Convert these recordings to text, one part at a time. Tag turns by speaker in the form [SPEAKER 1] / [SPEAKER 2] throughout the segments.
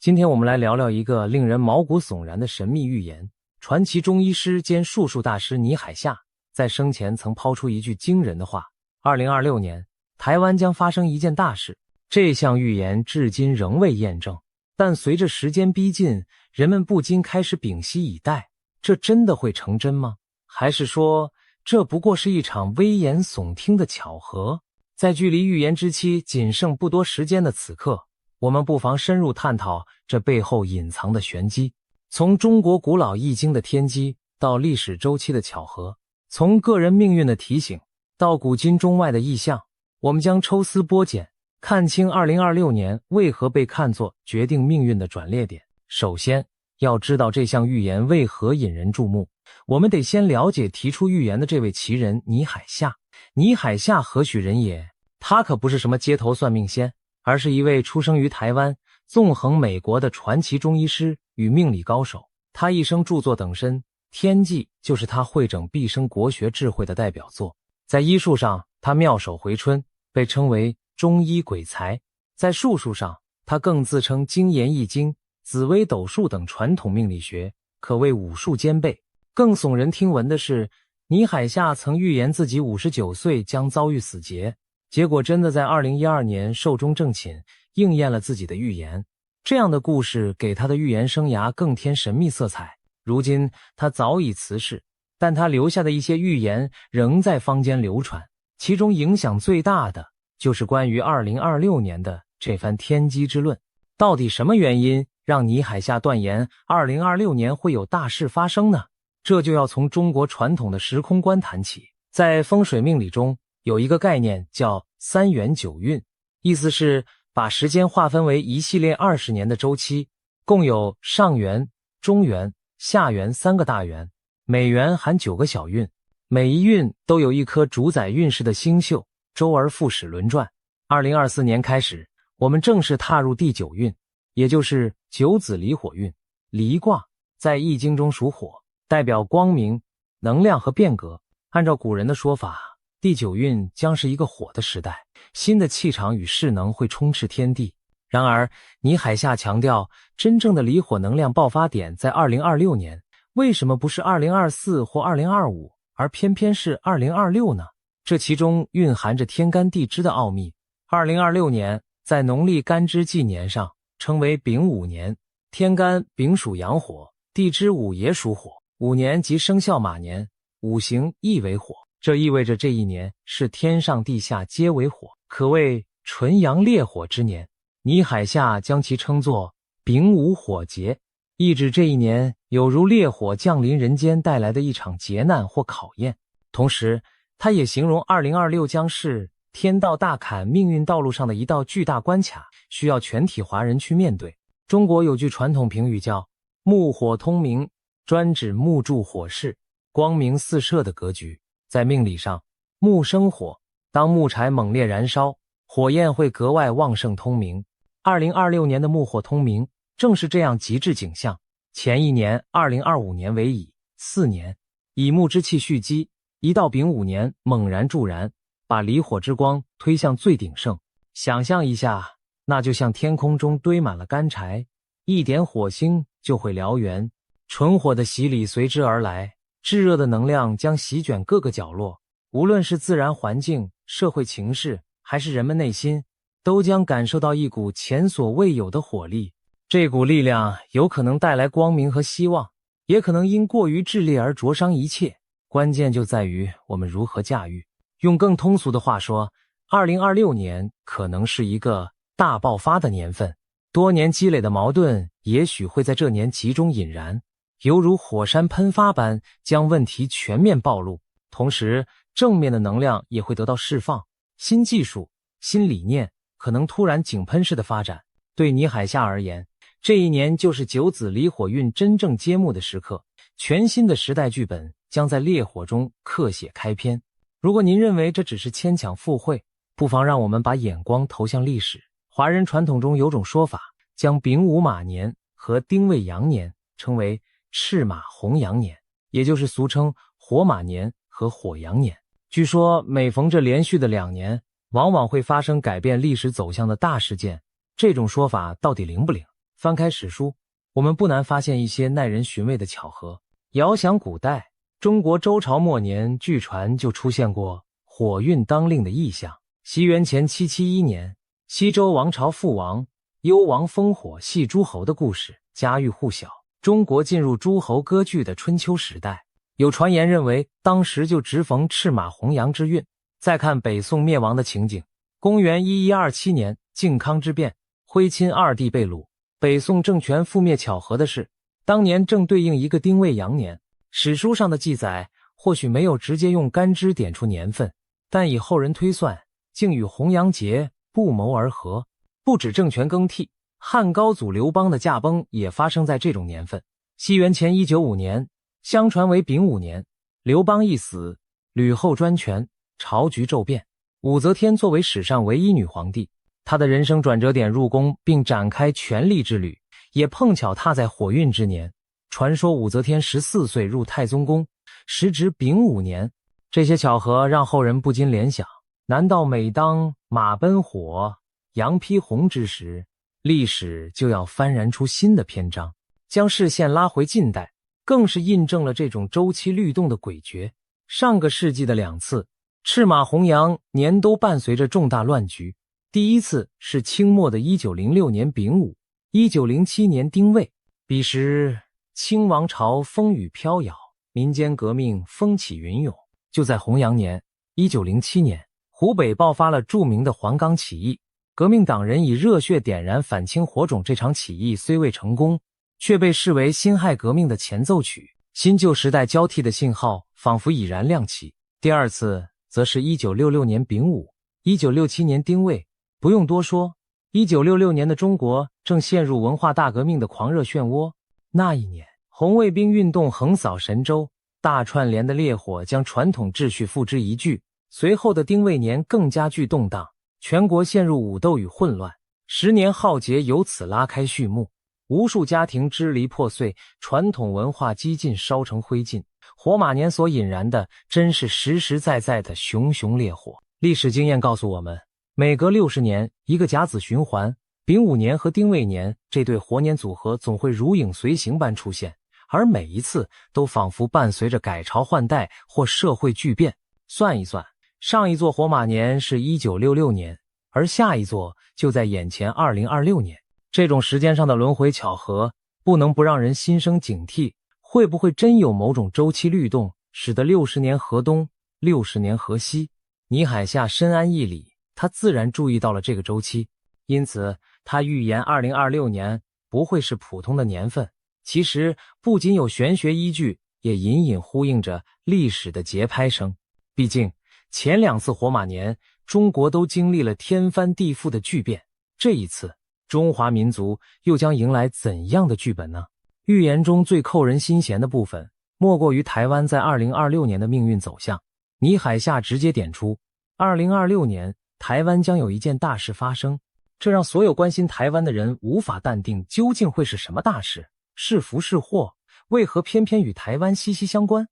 [SPEAKER 1] 今天我们来聊聊一个令人毛骨悚然的神秘预言。传奇中医师兼术数大师倪海厦在生前曾抛出一句惊人的话：2026年，台湾将发生一件大事。这项预言至今仍未验证，但随着时间逼近，人们不禁开始屏息以待。这真的会成真吗？还是说，这不过是一场危言耸听的巧合？在距离预言之期仅剩不多时间的此刻，我们不妨深入探讨这背后隐藏的玄机。从中国古老易经的天机到历史周期的巧合，从个人命运的提醒到古今中外的意象，我们将抽丝剥茧，看清2026年为何被看作决定命运的转捩点。首先，要知道这项预言为何引人注目，我们得先了解提出预言的这位奇人倪海厦。倪海厦何许人也？他可不是什么街头算命仙，而是一位出生于台湾、纵横美国的传奇中医师与命理高手。他一生著作等身，《天纪》就是他汇整毕生国学智慧的代表作。在医术上，他妙手回春，被称为中医鬼才；在术数上，他更自称精研易经、紫微斗数等传统命理学，可谓武术兼备。更耸人听闻的是，倪海厦曾预言自己59岁将遭遇死劫，结果真的在2012年寿终正寝，应验了自己的预言。这样的故事给他的预言生涯更添神秘色彩。如今他早已辞世，但他留下的一些预言仍在坊间流传，其中影响最大的就是关于2026年的这番天机之论。到底什么原因让倪海厦断言2026年会有大事发生呢？这就要从中国传统的时空观谈起。在风水命理中，有一个概念叫3元9运，意思是把时间划分为一系列20年的周期，共有上元、中元、下元3个大元，每元含9个小运，每一运都有一颗主宰运势的星宿，周而复始轮转。2024年开始，我们正式踏入第9运，也就是九子离火运。离卦在易经中属火，代表光明、能量和变革。按照古人的说法，第9运将是一个火的时代，新的气场与势能会充斥天地。然而，倪海厦强调，真正的离火能量爆发点在2026年，为什么不是2024或2025，而偏偏是2026呢？这其中蕴含着天干地支的奥秘。2026年在农历干支纪年上称为丙午年，天干丙属阳火，地支午也属火，午年即生肖马年，五行亦为火。这意味着这一年是天上地下皆为火，可谓纯阳烈火之年。倪海厦将其称作丙午火劫，意指这一年有如烈火降临人间带来的一场劫难或考验。同时，他也形容2026将是天道大坎命运道路上的一道巨大关卡，需要全体华人去面对。中国有句传统评语叫木火通明，专指木助火势，光明四射的格局。在命理上，木生火，当木柴猛烈燃烧，火焰会格外旺盛通明。2026年的木火通明正是这样极致景象。前一年2025年为乙4年，乙木之气蓄积，一到丙午年猛然助燃，把离火之光推向最鼎盛。想象一下，那就像天空中堆满了干柴，一点火星就会燎原，纯火的洗礼随之而来，炙热的能量将席卷各个角落，无论是自然环境、社会情势，还是人们内心，都将感受到一股前所未有的火力。这股力量有可能带来光明和希望，也可能因过于炽烈而灼伤一切。关键就在于我们如何驾驭。用更通俗的话说，2026年可能是一个大爆发的年份，多年积累的矛盾也许会在这年集中引燃，犹如火山喷发般将问题全面暴露。同时，正面的能量也会得到释放，新技术、新理念可能突然井喷式的发展。对倪海厦而言，这一年就是九子离火运真正揭幕的时刻，全新的时代剧本将在烈火中刻写开篇。如果您认为这只是牵强附会，不妨让我们把眼光投向历史。华人传统中有种说法，将丙午马年和丁未羊年称为赤马红羊年，也就是俗称火马年和火羊年。据说每逢这连续的2年，往往会发生改变历史走向的大事件。这种说法到底灵不灵？翻开史书，我们不难发现一些耐人寻味的巧合。遥想古代，中国周朝末年，据传就出现过火运当令的异象。西元前771年，西周王朝覆亡，幽王烽火戏诸侯的故事家喻户晓。中国进入诸侯割据的春秋时代，有传言认为当时就直逢赤马红阳之运。再看北宋灭亡的情景，公元1127年，靖康之变，徽钦二帝被掳，北宋政权覆灭。巧合的是，当年正对应一个丁未羊年。史书上的记载或许没有直接用干支点出年份，但以后人推算，竟与红阳节不谋而合。不止政权更替，汉高祖刘邦的驾崩也发生在这种年份。西元前195年，相传为丙午年，刘邦一死，吕后专权，朝局骤变。武则天作为史上唯一女皇帝，她的人生转折点入宫并展开权力之旅，也碰巧踏在火运之年。传说武则天14岁入太宗宫，时值丙午年。这些巧合让后人不禁联想，难道每当马奔火，羊披红之时，历史就要幡然出新的篇章？将视线拉回近代，更是印证了这种周期律动的诡谲。上个世纪的2次赤马红阳年都伴随着重大乱局。第一次是清末的1906年丙午，1907年丁未。彼时清王朝风雨飘摇，民间革命风起云涌。就在洪阳年1907年，湖北爆发了著名的黄冈起义。革命党人以热血点燃反清火种，这场起义虽未成功，却被视为辛亥革命的前奏曲，新旧时代交替的信号仿佛已然亮起。第二次则是1966年丙午，1967年丁未。不用多说，1966年的中国正陷入文化大革命的狂热漩涡。那一年，红卫兵运动横扫神州，大串联的烈火将传统秩序付之一炬。随后的丁未年更加剧动荡，全国陷入武斗与混乱，10年浩劫由此拉开序幕。无数家庭支离破碎，传统文化几近烧成灰烬。火马年所引燃的真是实实在在的熊熊烈火。历史经验告诉我们，每隔60年一个甲子循环，丙午年和丁未年这对活年组合总会如影随形般出现，而每一次都仿佛伴随着改朝换代或社会巨变。算一算，上一座火马年是1966年，而下一座就在眼前2026年。这种时间上的轮回巧合，不能不让人心生警惕。会不会真有某种周期律动，使得60年河东，60年河西？倪海厦深谙义理，他自然注意到了这个周期，因此他预言2026年不会是普通的年份。其实不仅有玄学依据，也隐隐呼应着历史的节拍声。毕竟前2次火马年，中国都经历了天翻地覆的巨变，这一次中华民族又将迎来怎样的剧本呢？预言中最扣人心弦的部分，莫过于台湾在2026年的命运走向。倪海厦直接点出，2026年台湾将有一件大事发生，这让所有关心台湾的人无法淡定，究竟会是什么大事？是福是祸？为何偏偏与台湾息息相关？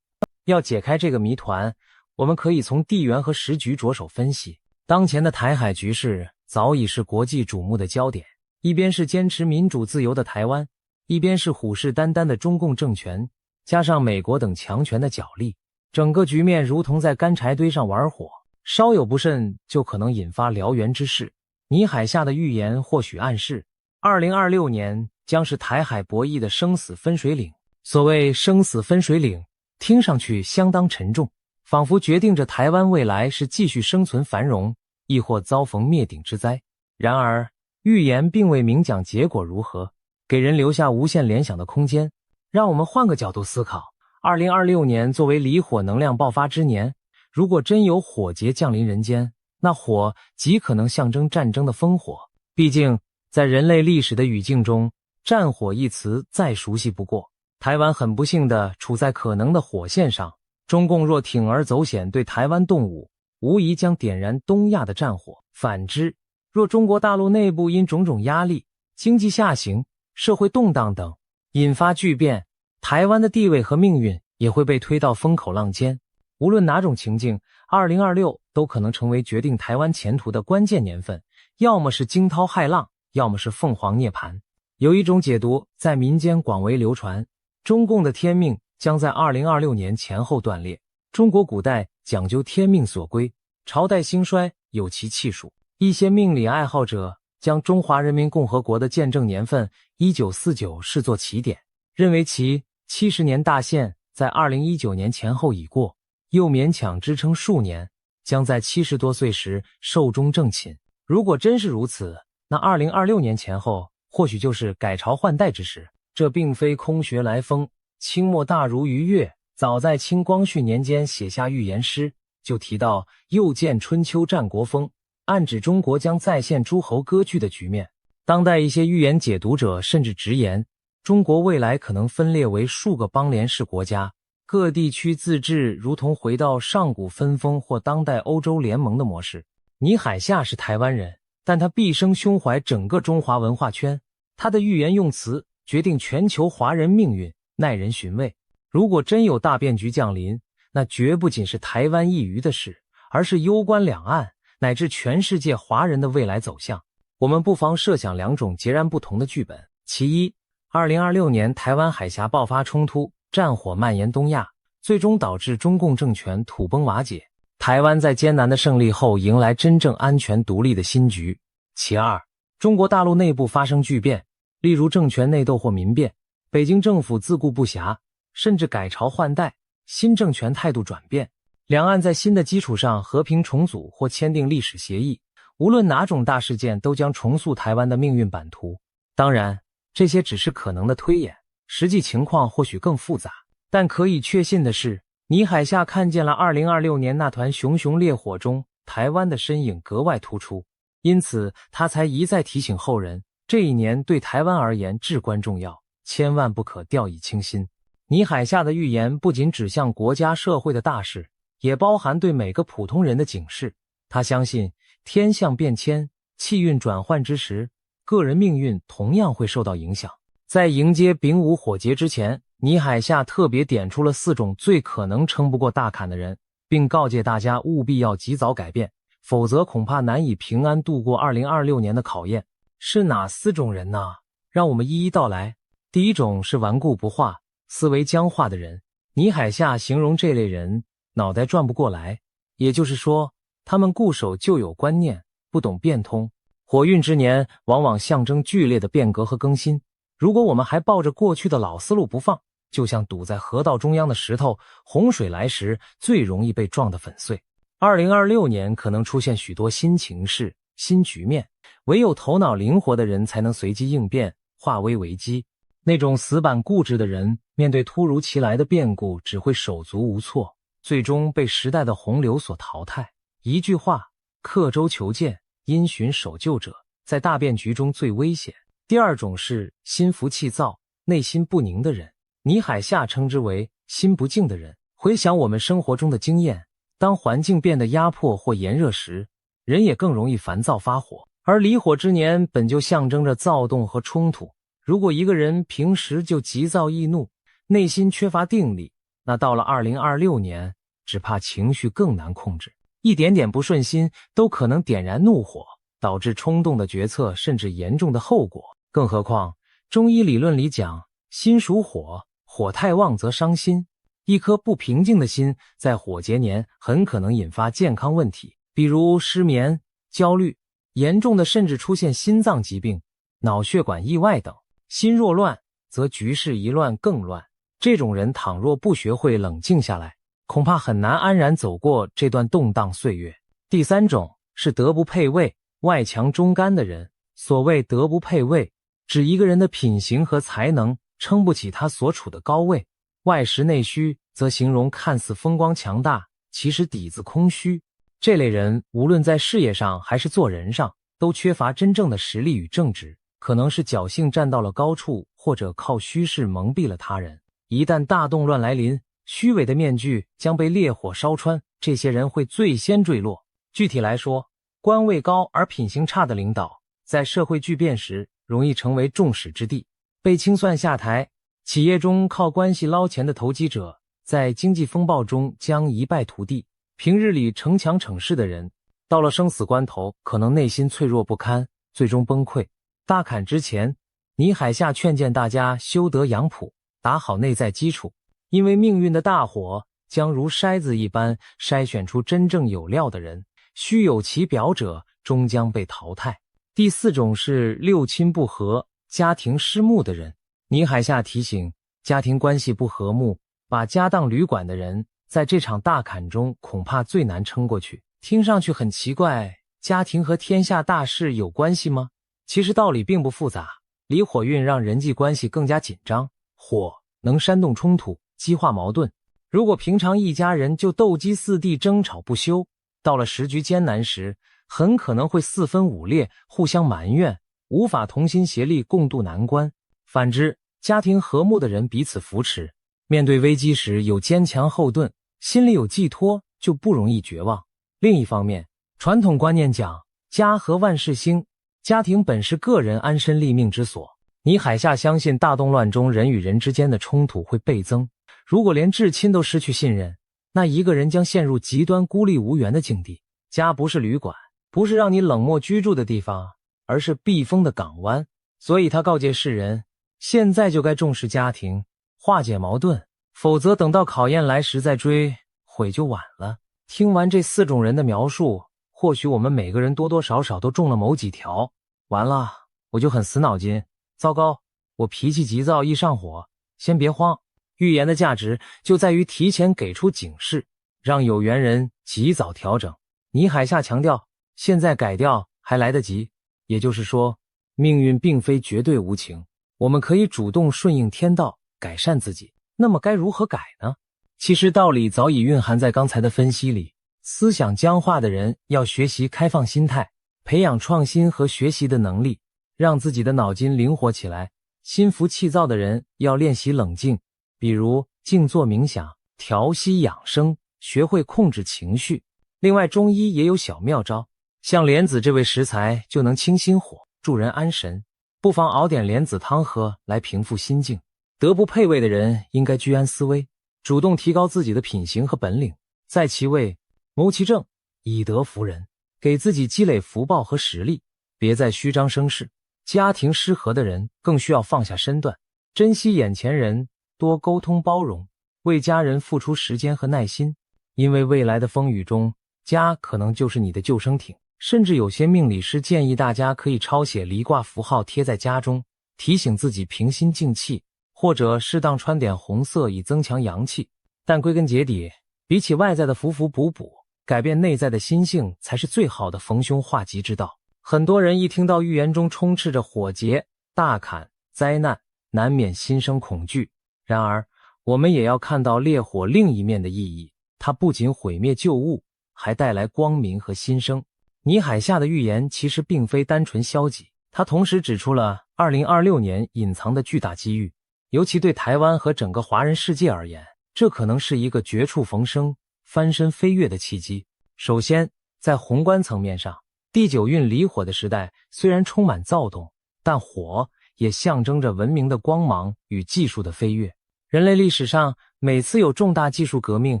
[SPEAKER 1] 要解开这个谜团，我们可以从地缘和时局着手分析。当前的台海局势早已是国际瞩目的焦点，一边是坚持民主自由的台湾，一边是虎视眈眈的中共政权，加上美国等强权的角力，整个局面如同在干柴堆上玩火，稍有不慎就可能引发燎原之势。倪海厦的预言或许暗示，2026年将是台海博弈的生死分水岭。所谓生死分水岭，听上去相当沉重，仿佛决定着台湾未来是继续生存繁荣，亦或遭逢灭顶之灾。然而预言并未明讲结果如何，给人留下无限联想的空间。让我们换个角度思考，2026年作为离火能量爆发之年，如果真有火劫降临人间，那火极可能象征战争的烽火。毕竟在人类历史的语境中，战火一词再熟悉不过。台湾很不幸地处在可能的火线上，中共若铤而走险对台湾动武，无疑将点燃东亚的战火。反之，若中国大陆内部因种种压力，经济下行、社会动荡等引发巨变，台湾的地位和命运也会被推到风口浪尖。无论哪种情境，2026都可能成为决定台湾前途的关键年份，要么是惊涛骇浪，要么是凤凰涅槃。有一种解读在民间广为流传，中共的天命将在2026年前后断裂。中国古代讲究天命所归，朝代兴衰有其气数。一些命理爱好者将中华人民共和国的建政年份1949视作起点，认为其70年大限在2019年前后已过，又勉强支撑数年，将在70多岁时寿终正寝。如果真是如此，那2026年前后或许就是改朝换代之时。这并非空穴来风，清末大儒俞樾早在清光绪年间写下预言诗，就提到又见春秋战国风，暗指中国将再现诸侯割据的局面。当代一些预言解读者甚至直言，中国未来可能分裂为数个邦联式国家，各地区自治如同回到上古分封或当代欧洲联盟的模式。倪海厦是台湾人，但他毕生胸怀整个中华文化圈，他的预言用词决定全球华人命运，耐人寻味。如果真有大变局降临，那绝不仅是台湾一隅的事，而是攸关两岸乃至全世界华人的未来走向。我们不妨设想两种截然不同的剧本。其一，2026年台湾海峡爆发冲突，战火蔓延东亚，最终导致中共政权土崩瓦解，台湾在艰难的胜利后迎来真正安全独立的新局。其二，中国大陆内部发生巨变，例如政权内斗或民变，北京政府自顾不暇，甚至改朝换代，新政权态度转变，两岸在新的基础上和平重组或签订历史协议。无论哪种大事件都将重塑台湾的命运版图。当然，这些只是可能的推演，实际情况或许更复杂。但可以确信的是，倪海厦看见了2026年那团熊熊烈火中台湾的身影格外突出，因此他才一再提醒后人，这一年对台湾而言至关重要，千万不可掉以轻心。倪海厦的预言不仅指向国家社会的大事，也包含对每个普通人的警示。他相信天象变迁，气运转换之时，个人命运同样会受到影响。在迎接丙午火劫之前，倪海厦特别点出了4种最可能撑不过大坎的人，并告诫大家务必要及早改变，否则恐怕难以平安度过2026年的考验。是哪4种人呢？让我们一一道来。第一种是顽固不化、思维僵化的人。倪海厦形容这类人脑袋转不过来，也就是说，他们固守旧有观念，不懂变通。火运之年往往象征剧烈的变革和更新，如果我们还抱着过去的老思路不放，就像堵在河道中央的石头，洪水来时最容易被撞得粉碎。2026年可能出现许多新情势、新局面，唯有头脑灵活的人才能随机应变，化危为机。那种死板固执的人，面对突如其来的变故只会手足无措，最终被时代的洪流所淘汰。一句话，刻舟求剑，因循守旧者，在大变局中最危险。第二种是心浮气躁、内心不宁的人，倪海厦称之为心不静的人。回想我们生活中的经验，当环境变得压迫或炎热时，人也更容易烦躁发火，而离火之年本就象征着躁动和冲突。如果一个人平时就急躁易怒，内心缺乏定力，那到了2026年，只怕情绪更难控制。一点点不顺心都可能点燃怒火，导致冲动的决策甚至严重的后果。更何况中医理论里讲，心属火，火太旺则伤心。一颗不平静的心在火劫年很可能引发健康问题，比如失眠、焦虑，严重的甚至出现心脏疾病、脑血管意外等。心若乱，则局势一乱更乱。这种人倘若不学会冷静下来，恐怕很难安然走过这段动荡岁月。第三种是德不配位、外强中干的人。所谓德不配位，指一个人的品行和才能撑不起他所处的高位，外实内虚则形容看似风光强大，其实底子空虚。这类人无论在事业上还是做人上，都缺乏真正的实力与正直，可能是侥幸站到了高处，或者靠虚势蒙蔽了他人。一旦大动乱来临，虚伪的面具将被烈火烧穿，这些人会最先坠落。具体来说，官位高而品行差的领导，在社会巨变时容易成为众矢之的，被清算下台。企业中靠关系捞钱的投机者，在经济风暴中将一败涂地。平日里逞强逞势的人，到了生死关头，可能内心脆弱不堪，最终崩溃。大坎之前，倪海厦劝谏大家修德养朴，打好内在基础，因为命运的大火将如筛子一般筛选出真正有料的人，虚有其表者终将被淘汰。第4种是六亲不和、家庭失睦的人。倪海厦提醒，家庭关系不和睦，把家当旅馆的人，在这场大坎中恐怕最难撑过去。听上去很奇怪，家庭和天下大事有关系吗？其实道理并不复杂。离火运让人际关系更加紧张，火能煽动冲突，激化矛盾。如果平常一家人就斗鸡四地，争吵不休，到了时局艰难时，很可能会四分五裂，互相埋怨，无法同心协力共度难关。反之，家庭和睦的人彼此扶持，面对危机时有坚强后盾，心里有寄托，就不容易绝望。另一方面，传统观念讲家和万事兴，家庭本是个人安身立命之所。倪海厦相信大动乱中人与人之间的冲突会倍增，如果连至亲都失去信任，那一个人将陷入极端孤立无援的境地。家不是旅馆，不是让你冷漠居住的地方，而是避风的港湾。所以他告诫世人，现在就该重视家庭，化解矛盾，否则等到考验来时再追，悔就晚了。听完这4种人的描述，或许我们每个人多多少少都中了某几条。完了，我就很死脑筋，糟糕，我脾气急躁易上火。先别慌，预言的价值就在于提前给出警示，让有缘人及早调整。倪海厦强调，现在改掉还来得及，也就是说，命运并非绝对无情，我们可以主动顺应天道，改善自己。那么该如何改呢？其实道理早已蕴含在刚才的分析里。思想僵化的人要学习开放心态，培养创新和学习的能力，让自己的脑筋灵活起来。心浮气躁的人要练习冷静，比如静坐冥想，调息养生，学会控制情绪。另外，中医也有小妙招，像莲子这味食材就能清心火，助人安神，不妨熬点莲子汤喝来平复心境。德不配位的人应该居安思危，主动提高自己的品行和本领，在其位谋其政，以德服人，给自己积累福报和实力，别再虚张声势。家庭失和的人更需要放下身段，珍惜眼前人，多沟通包容，为家人付出时间和耐心。因为未来的风雨中，家可能就是你的救生艇。甚至有些命理师建议大家可以抄写离卦符号贴在家中，提醒自己平心静气，或者适当穿点红色以增强阳气。但归根结底，比起外在的补补，改变内在的心性才是最好的逢凶化吉之道。很多人一听到预言中充斥着火劫、大坎、灾难，难免心生恐惧。然而，我们也要看到烈火另一面的意义，它不仅毁灭旧物，还带来光明和新生。倪海厦的预言其实并非单纯消极，他同时指出了2026年隐藏的巨大机遇，尤其对台湾和整个华人世界而言，这可能是一个绝处逢生、翻身飞跃的契机。首先，在宏观层面上，第9运离火的时代虽然充满躁动，但火也象征着文明的光芒与技术的飞跃。人类历史上每次有重大技术革命，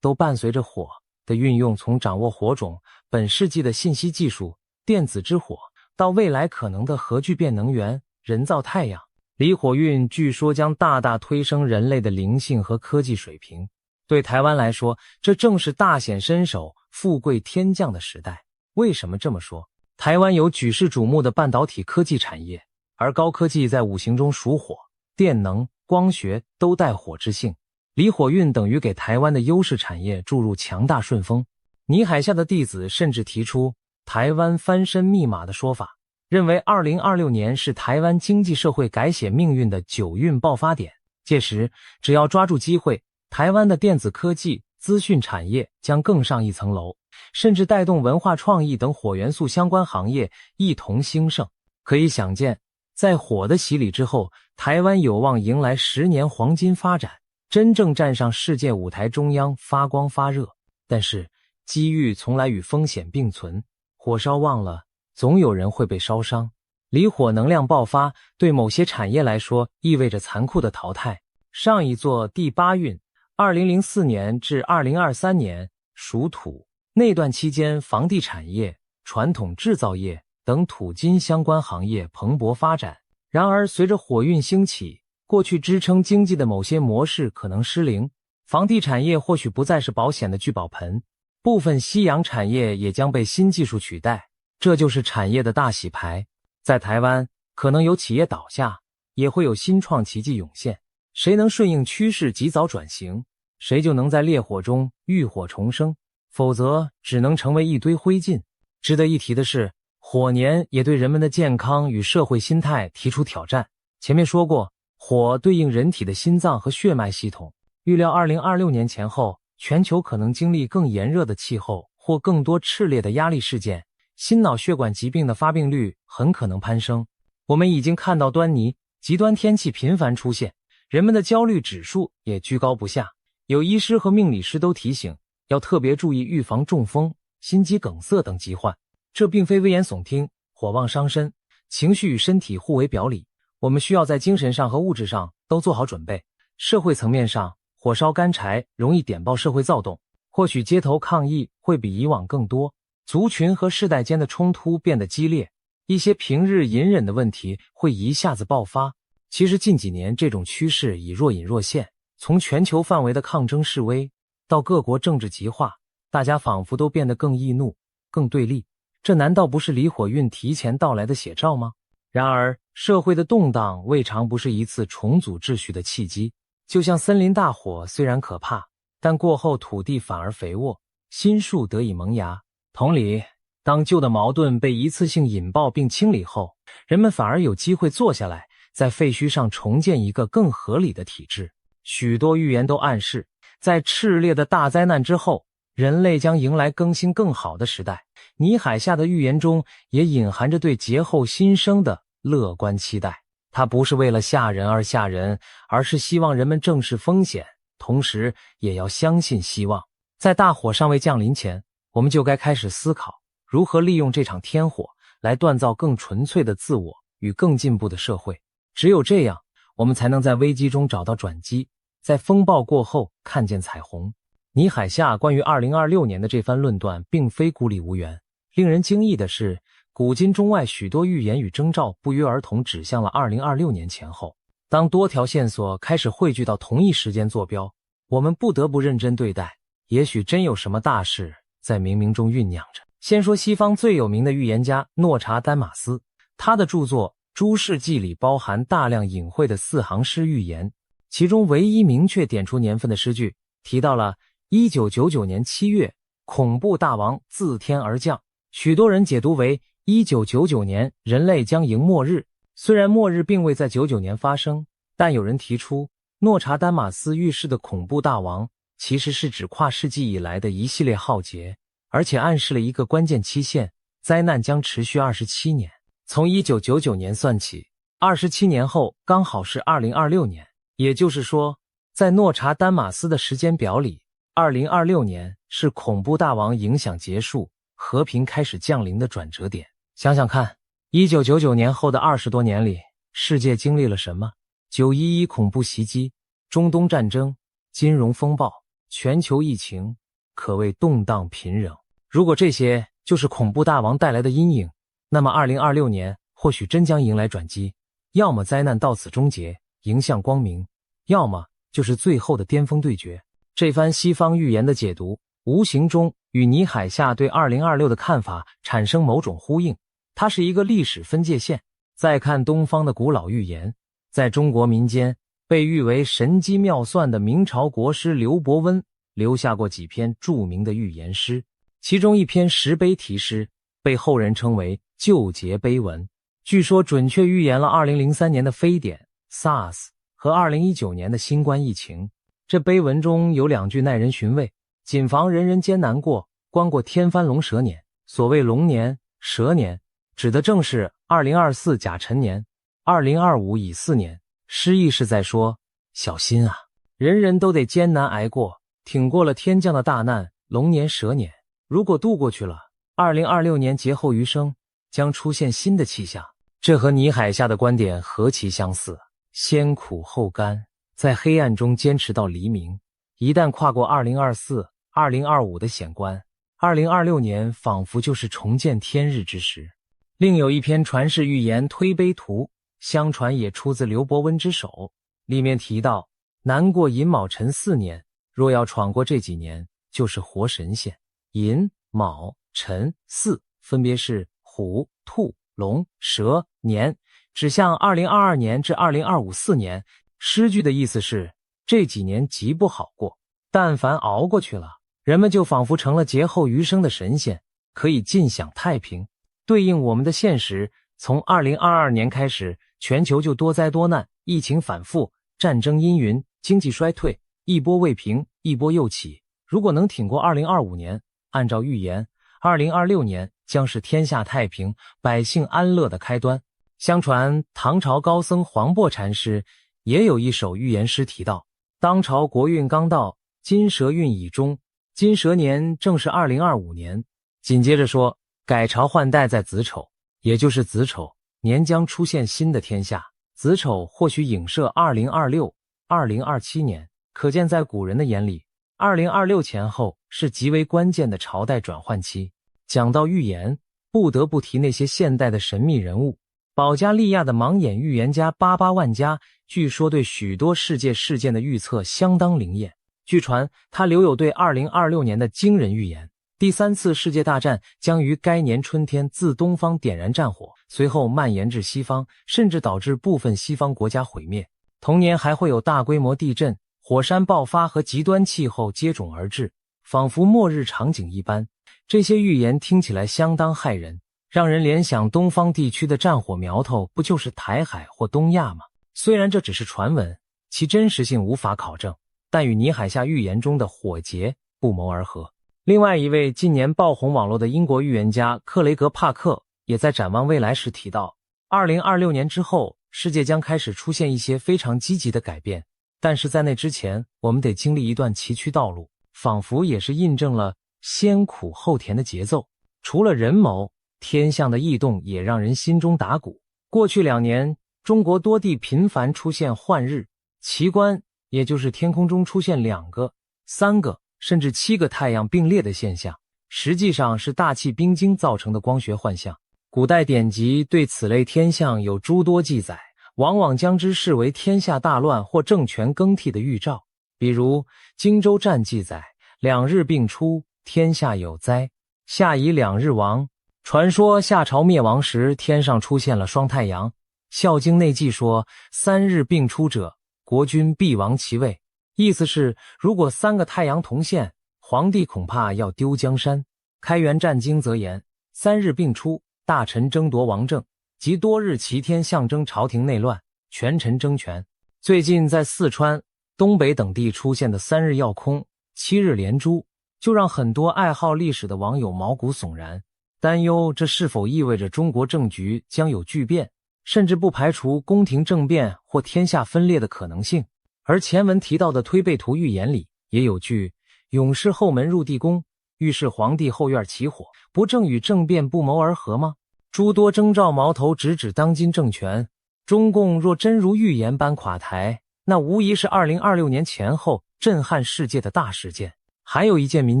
[SPEAKER 1] 都伴随着火的运用，从掌握火种、本世纪的信息技术、电子之火，到未来可能的核聚变能源、人造太阳。离火运据说将大大推升人类的灵性和科技水平。对台湾来说，这正是大显身手、富贵天降的时代。为什么这么说？台湾有举世瞩目的半导体科技产业，而高科技在五行中属火，电能、光学都带火之性。离火运等于给台湾的优势产业注入强大顺风。倪海厦的弟子甚至提出台湾翻身密码的说法，认为2026年是台湾经济社会改写命运的9运爆发点。届时，只要抓住机会，台湾的电子科技、资讯产业将更上一层楼，甚至带动文化创意等火元素相关行业一同兴盛。可以想见，在火的洗礼之后，台湾有望迎来10年黄金发展，真正站上世界舞台中央发光发热。但是机遇从来与风险并存，火烧旺了，总有人会被烧伤。离火能量爆发对某些产业来说意味着残酷的淘汰。上一座第8运2004年至2023年属土，那段期间房地产业、传统制造业等土金相关行业蓬勃发展，然而随着火运兴起，过去支撑经济的某些模式可能失灵，房地产业或许不再是保险的聚宝盆，部分夕阳产业也将被新技术取代，这就是产业的大洗牌。在台湾，可能有企业倒下，也会有新创奇迹涌现，谁能顺应趋势及早转型，谁就能在烈火中浴火重生，否则只能成为一堆灰烬。值得一提的是，火年也对人们的健康与社会心态提出挑战。前面说过，火对应人体的心脏和血脉系统，预料2026年前后，全球可能经历更炎热的气候或更多炽烈的压力事件，心脑血管疾病的发病率很可能攀升。我们已经看到端倪，极端天气频繁出现，人们的焦虑指数也居高不下。有医师和命理师都提醒，要特别注意预防中风、心肌梗塞等疾患。这并非危言耸听，火旺伤身，情绪与身体互为表里，我们需要在精神上和物质上都做好准备。社会层面上，火烧干柴容易点爆社会躁动，或许街头抗议会比以往更多，族群和世代间的冲突变得激烈，一些平日隐忍的问题会一下子爆发。其实近几年这种趋势已若隐若现，从全球范围的抗争示威到各国政治极化，大家仿佛都变得更易怒、更对立。这难道不是离火运提前到来的写照吗？然而，社会的动荡未尝不是一次重组秩序的契机。就像森林大火虽然可怕，但过后土地反而肥沃，新树得以萌芽。同理，当旧的矛盾被一次性引爆并清理后，人们反而有机会坐下来，在废墟上重建一个更合理的体制。许多预言都暗示，在炽烈的大灾难之后，人类将迎来更新更好的时代。泥海下的预言中也隐含着对劫后新生的乐观期待。它不是为了吓人而吓人，而是希望人们正视风险，同时也要相信希望。在大火尚未降临前，我们就该开始思考如何利用这场天火来锻造更纯粹的自我与更进步的社会。只有这样，我们才能在危机中找到转机，在风暴过后看见彩虹。倪海厦关于2026年的这番论断并非孤立无援，令人惊异的是，古今中外许多预言与征兆不约而同指向了2026年前后。当多条线索开始汇聚到同一时间坐标，我们不得不认真对待，也许真有什么大事在冥冥中酝酿着。先说西方最有名的预言家诺查丹马斯，他的著作《诸世纪》里包含大量隐晦的4行诗预言，其中唯一明确点出年份的诗句提到了1999年7月，恐怖大王自天而降。许多人解读为1999年人类将迎末日。虽然末日并未在99年发生，但有人提出，诺查丹马斯预示的恐怖大王其实是指跨世纪以来的一系列浩劫，而且暗示了一个关键期限，灾难将持续27年。从1999年算起，27年后刚好是2026年。也就是说，在诺查丹马斯的时间表里，2026年是恐怖大王影响结束、和平开始降临的转折点。想想看，1999年后的20多年里，世界经历了什么？911恐怖袭击、中东战争、金融风暴、全球疫情，可谓动荡频仍。如果这些就是恐怖大王带来的阴影，那么2026年或许真将迎来转机，要么灾难到此终结，迎向光明，要么就是最后的巅峰对决。这番西方预言的解读，无形中与倪海厦对2026的看法产生某种呼应，它是一个历史分界线。再看东方的古老预言，在中国民间被誉为神机妙算的明朝国师刘伯温留下过几篇著名的预言诗，其中一篇石碑题诗被后人称为救劫碑文，据说准确预言了2003年的非典、SARS 和2019年的新冠疫情。这碑文中有2句耐人寻味：谨防人人艰难过，关过天翻龙蛇年。所谓龙年、蛇年，指的正是2024甲辰年、2025乙巳年。诗意是在说，小心啊，人人都得艰难挨过，挺过了天降的大难，龙年蛇年。如果度过去了，2026年劫后余生将出现新的气象。这和倪海厦的观点何其相似，先苦后甘，在黑暗中坚持到黎明。一旦跨过2024、2025的险关，2026年仿佛就是重见天日之时。另有一篇传世预言推碑图，相传也出自刘伯温之手，里面提到难过寅卯辰4年，若要闯过这几年，就是活神仙。寅、卯、辰、巳分别是虎、兔、龙、蛇、年，指向2022年至2025、4年。诗句的意思是这几年极不好过，但凡熬过去了，人们就仿佛成了劫后余生的神仙，可以尽享太平。对应我们的现实，从2022年开始，全球就多灾多难，疫情反复，战争阴云，经济衰退，一波未平，一波又起。如果能挺过2025年，按照预言，2026年将是天下太平、百姓安乐的开端。相传唐朝高僧黄檗禅师也有一首预言诗提到，当朝国运刚到，金蛇运已终，金蛇年正是2025年。紧接着说，改朝换代在子丑，也就是子丑年将出现新的天下。子丑或许影射2026、2027年，可见在古人的眼里，2026前后是极为关键的朝代转换期。讲到预言，不得不提那些现代的神秘人物。保加利亚的盲眼预言家巴巴万加，据说对许多世界事件的预测相当灵验。据传，他留有对2026年的惊人预言。第3次世界大战将于该年春天自东方点燃战火，随后蔓延至西方，甚至导致部分西方国家毁灭。同年还会有大规模地震、火山爆发和极端气候接踵而至，仿佛末日场景一般。这些预言听起来相当骇人，让人联想东方地区的战火苗头不就是台海或东亚吗？虽然这只是传闻，其真实性无法考证，但与尼海夏预言中的火劫不谋而合。另外一位近年爆红网络的英国预言家克雷格帕克也在展望未来时提到，2026年之后，世界将开始出现一些非常积极的改变，但是在那之前，我们得经历一段崎岖道路，仿佛也是印证了先苦后甜的节奏。除了人谋，天象的异动也让人心中打鼓。过去2年，中国多地频繁出现换日、奇观，也就是天空中出现2个、3个甚至7个太阳并列的现象，实际上是大气冰晶造成的光学幻象。古代典籍对此类天象有诸多记载，往往将之视为天下大乱或政权更替的预兆。比如《荆州战》记载，2日并出，天下有灾，夏以2日亡。传说夏朝灭亡时，天上出现了双太阳。《孝经内记》说，3日并出者，国君必亡其位。意思是，如果3个太阳同现，皇帝恐怕要丢江山。《开元战经》则言，3日并出，大臣争夺王政，即多日齐天，象征朝廷内乱，权臣争权。最近在四川、东北等地出现的3日曜空、7日连珠，就让很多爱好历史的网友毛骨悚然，担忧这是否意味着中国政局将有巨变，甚至不排除宫廷政变或天下分裂的可能性。而前文提到的推背图预言里也有句勇士后门入地宫，预示皇帝后院起火，不正与政变不谋而合吗？诸多征兆矛头直指当今政权，中共若真如预言般垮台，那无疑是2026年前后震撼世界的大事件。还有一件民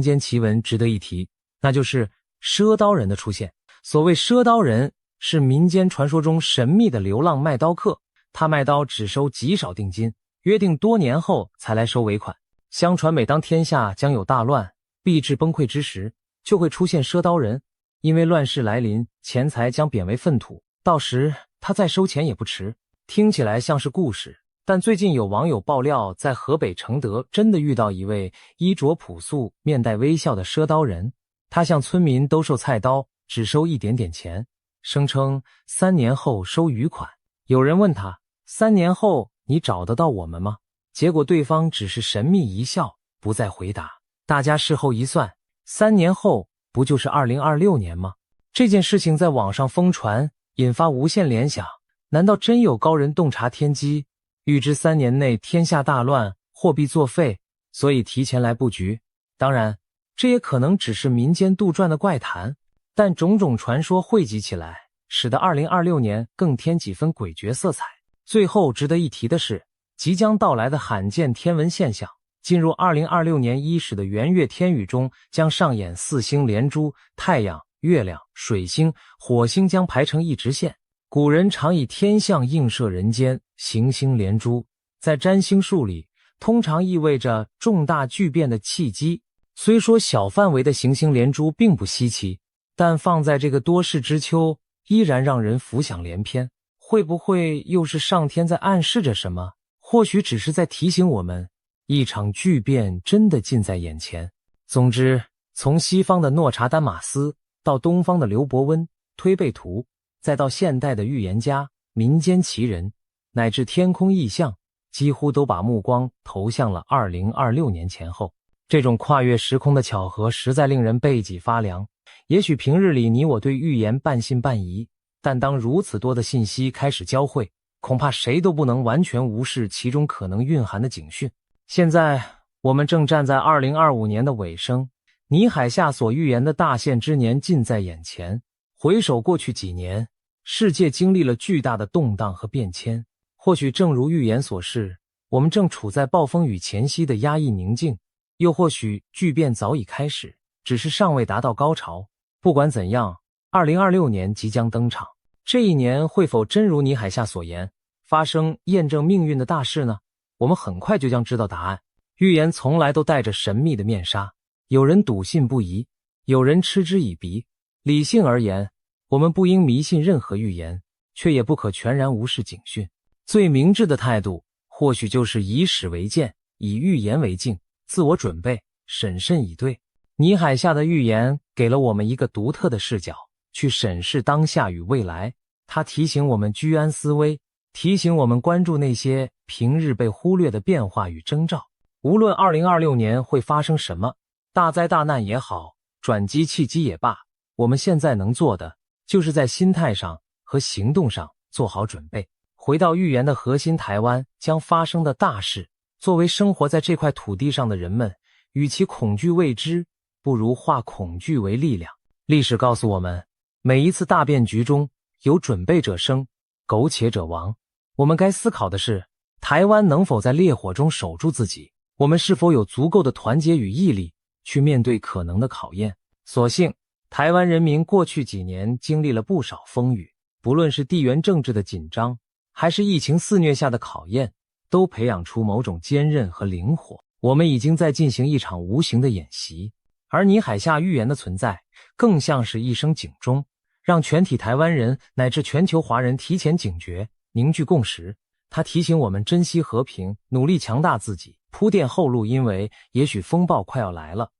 [SPEAKER 1] 间奇闻值得一提，那就是赊刀人的出现。所谓赊刀人，是民间传说中神秘的流浪卖刀客，他卖刀只收极少定金，约定多年后才来收尾款。相传每当天下将有大乱、币制崩溃之时，就会出现赊刀人，因为乱世来临，钱财将贬为粪土，到时他再收钱也不迟。听起来像是故事，但最近有网友爆料，在河北承德真的遇到一位衣着朴素、面带微笑的赊刀人，他向村民兜售菜刀，只收一点点钱，声称3年后收余款。有人问他，3年后你找得到我们吗？结果对方只是神秘一笑，不再回答。大家事后一算，3年后不就是2026年吗？这件事情在网上疯传，引发无限联想，难道真有高人洞察天机，预知3年内天下大乱，货币作废，所以提前来布局？当然，这也可能只是民间杜撰的怪谈，但种种传说汇集起来，使得2026年更添几分诡谲色彩。最后值得一提的是，即将到来的罕见天文现象，进入2026年伊始的圆月天宇中将上演4星连珠，太阳、月亮、水星、火星将排成一直线。古人常以天象映射人间，行星连珠，在占星术里，通常意味着重大巨变的契机。虽说小范围的行星连珠并不稀奇，但放在这个多事之秋，依然让人浮想联翩。会不会又是上天在暗示着什么？或许只是在提醒我们，一场巨变真的近在眼前。总之，从西方的诺查丹马斯，到东方的刘伯温、推背图，再到现代的预言家、民间奇人，乃至天空异象，几乎都把目光投向了2026年前后。这种跨越时空的巧合实在令人背脊发凉。也许平日里你我对预言半信半疑，但当如此多的信息开始交汇，恐怕谁都不能完全无视其中可能蕴含的警讯。现在我们正站在2025年的尾声，倪海厦所预言的大限之年近在眼前。回首过去几年，世界经历了巨大的动荡和变迁。或许正如预言所示，我们正处在暴风雨前夕的压抑宁静，又或许巨变早已开始，只是尚未达到高潮。不管怎样，2026年即将登场。这一年会否真如倪海厦所言，发生验证命运的大事呢？我们很快就将知道答案。预言从来都戴着神秘的面纱，有人笃信不疑，有人嗤之以鼻。理性而言，我们不应迷信任何预言，却也不可全然无视警讯。最明智的态度，或许就是以史为鉴，以预言为镜，自我准备，审慎以对。倪海厦的预言给了我们一个独特的视角，去审视当下与未来。他提醒我们居安思危，提醒我们关注那些平日被忽略的变化与征兆。无论2026年会发生什么，大灾大难也好，转机契机也罢，我们现在能做的，就是在心态上和行动上做好准备。回到预言的核心，台湾将发生的大事，作为生活在这块土地上的人们，与其恐惧未知，不如化恐惧为力量。历史告诉我们，每一次大变局中，有准备者生，苟且者亡。我们该思考的是，台湾能否在烈火中守住自己？我们是否有足够的团结与毅力，去面对可能的考验？所幸，台湾人民过去几年经历了不少风雨，不论是地缘政治的紧张，还是疫情肆虐下的考验，都培养出某种坚韧和灵活。我们已经在进行一场无形的演习，而倪海厦预言的存在，更像是一声警钟，让全体台湾人乃至全球华人提前警觉，凝聚共识。他提醒我们珍惜和平，努力强大自己，铺垫后路，因为也许风暴快要来了。